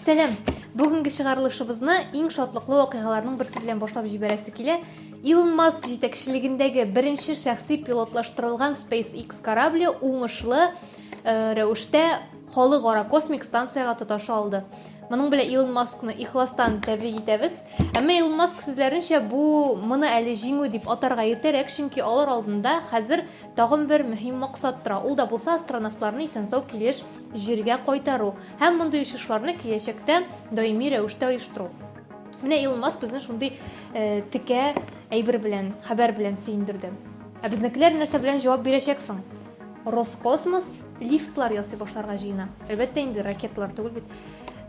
Сәлем! Бүгінгі шығарылышыбызны ең шатлыклы оқиғаларның бірсі белән башлап җибәрәсе килә. Илон Маск җитәкчелегендәге беренче шәхси пилотлаштырылган SpaceX корабле уңышлы рәвештә халыкара космик станцияга тоташы алды. Моның белән Илон Маскны ихластан тәбрик итәбез. Әмма Илон Маск сүзләренчә, бу моны әле җиңү дип атарга иртәрәк, чөнки алар алдында хәзер тагын бер мөһим максат тора. Ул да булса астронавтларны исән-сау килеш җиргә кайтару һәм мондый очышларны киләчәктә даими рәвештә оештыру. Менә Илон Маск безне шундый текә әйбер белән, хәбәр белән сөендерде. Ә безнекеләр нәрсә белән җавап бирәчәк соң? Роскосмос лифтлар ясый башларга җыена. Әлбәттә инде ракеталар түгел бит.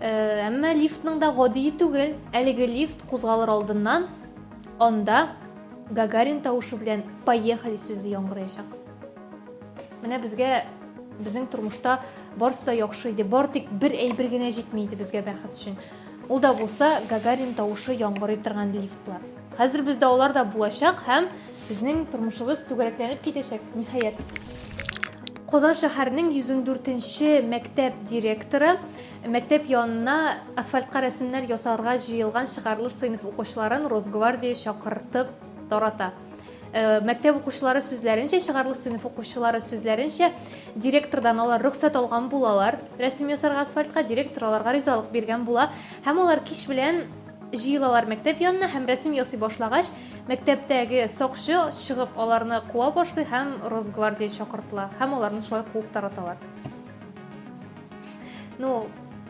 Әмма лифтның да гади түгел. Әлеге лифт кузгалыр алдыннан анда Гагарин тавышы белән "Поехали" сүзе яңгыраячак. Менә безгә безнең тормышта барысы да яхшы иде. Бар тик бер әйбер генә җитми иде безгә бәхет өчен. Ул да булса Гагарин тавышы яңгырый торган лифтлар. Хәзер бездә алар да булачак һәм безнең тормышыбыз түгәрәкләнеп китәчәк ниһаять. Казан шәһәренең 104нче мәктәп директоры мәктәп янына асфальтка рәсемнәр ясарга җыелган чыгарлы сыйныф укучыларын Росгвардия чакыртып тарата. Мәктәп укучылары сүзләренчә, чыгарлы сыйныф укучылары сүзләренчә, директордан алар рөхсәт алган булалар. Рәсем ясарга асфальтка директор аларга ризалык биргән була һәм алар кич белән җыелалар мәктәп янына һәм рәсем ясый башлагач, мәктәптәге сакчы чыгып аларны куа башлый һәм Росгвардия чакыртыла һәм аларны шулай куып тараталар.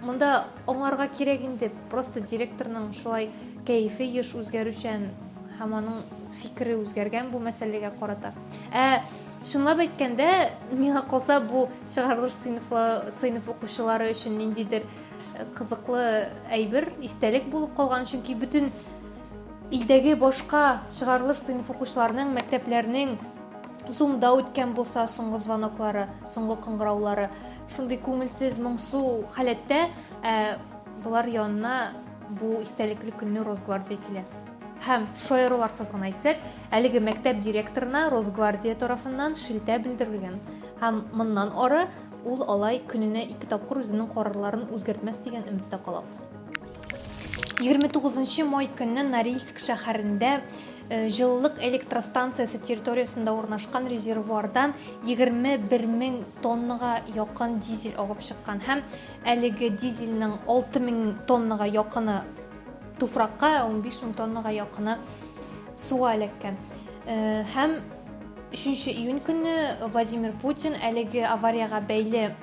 Монда аңларга кирәк инде, просто директорның шулай кәефе еш үзгәрүчән һәм аның фикере үзгәргән бу мәсьәләгә карата. Шунлап әйткәндә, миңа калса бу чыгарлы сыйныф укучылары өчен ниндидер кызыклы әйбер, истәлек булып калган, чөнки бүтән илдәге башка чыгарлы сыйныф укучыларының мәктәпләренең Zoom'да үткән булса соңгы звоноклары, соңгы кыңгыраулары шундый күңелсез, моңсу халәттә, булар янына бу истәлекле көнне Росгвардия килә. Һәм шаяруларсыз гына әйтсәк, әлеге мәктәп директорына Росгвардия тарафыннан шелтә белдерелгән. Һәм моннан ары ул алай көненә 2 тапкыр үзенең карарларын үзгәртмәс дигән өметтә калабыз. 29 май көнне Норильск шәһәрендә җылылык электростанциясе территориясында урнашкан резервуардан 21 мең тоннага якын дизель агып чыккан һәм әлеге дизельнең 6 мең тоннага якыны туфракка, 15 мең тоннага якыны суга эләккән. Һәм 3 июнь көнне Владимир Путин әлеге аварияга бәйле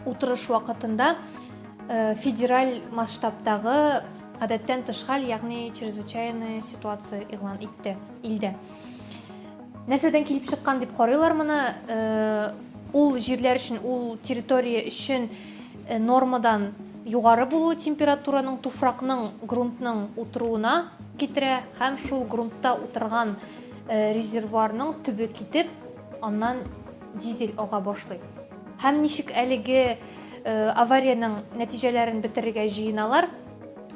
утырыш вакытында федераль масштабтагы гадәттән тыш хәл, ягъни чрезвычайная ситуация игълан итте илдә. Нәрсәдән килеп чыккан дип карыйлар моны? Ул җирләр өчен, ул территория өчен нормадан югары булу температураның туфракның, грунтның утыруына китерә һәм шул грунтта утырган резервуарның төбе китеп, аннан дизель ага башлый. Һәм ничек әлеге аварияның нәтиҗәләрен бетерергә җыеналар?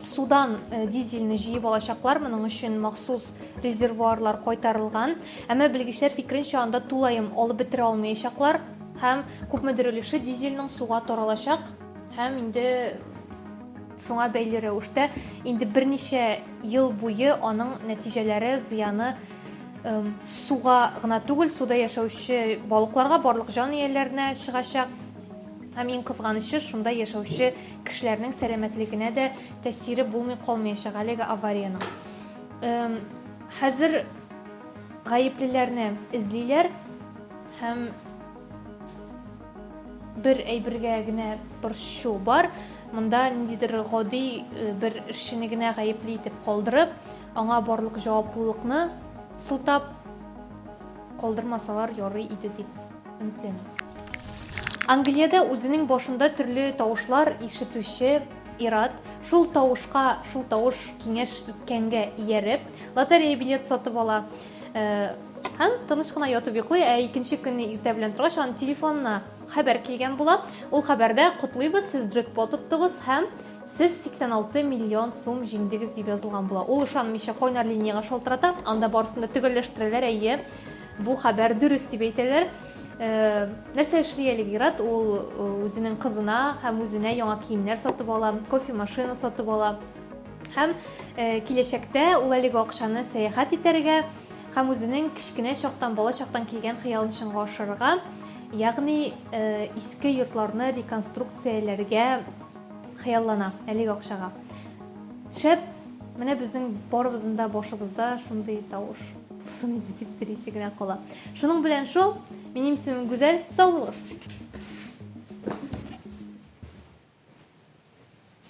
Судан дизельне җыеп алачаклар, моның өчен махсус резервуарлар кайтарылган. Әмма белгечләр фикеренчә, анда тулаем алып бетерә алмаячаклар һәм күпмедер өлеше дизельнең суга таралачак һәм инде шуңа бәйле рәвештә инде берничә ел буе аның нәтиҗәләре, зыяны суга гына түгел, суда яшәүче балыкларга, барлык җан ияләренә чыгачак. Һәм иң кызганычы, шунда яшәүче кешеләрнең сәламәтлегенә дә тәэсире булмый калмаячак әлеге аварияның. Хәзер гаеплеләрне эзлиләр һәм бер әйбергә генә борчу бар. Монда ниндидер гади бер эшчене генә гаепле итеп калдырып, аңа барлык җаваплылыкны сылтап калдырмасалар ярый иде дип өметләнәм. Англиядә үзенең башында төрле тавышлар ишетүче ир-ат шул тавыш киңәш иткәнгә ияреп, лотерея билет сатып ала. Һәм тыныч кына ятып йоклый, икенче көнне иртә белән торгач, аның телефонына хәбәр килгән була. Ул хәбәрдә "Котлыйбыз, сез джекпот тоттыгыз һәм сез 86 миллион сум җиңдегез" дип язылган була. Ул ышанмыйча кайнар линияга шалтырата, анда барысын да төгәлләштерәләр, бу хәбәр дөрес дип әйтәләр. нәрсә эшләрлек ярат, ул үзенең кызына һәм үзенә яңа киемнәр сатып ала, кофе машина сатып ала. Һәм киләчәктә ул әлеге акчаны сәяхәт итәргә һәм үзенең кечкенә чактан, бала чактан килгән хыялын чынга ашырырга, ягъни иске йортларны реконструкцияләргә хыяллана әлеге акчага. Шәп, менә безнең барыбызның да башыбызда шундый тавыш булсын иде дип телисе генә кала. Шуның белән шул, минем исемем Гүзәл, сау булыгыз.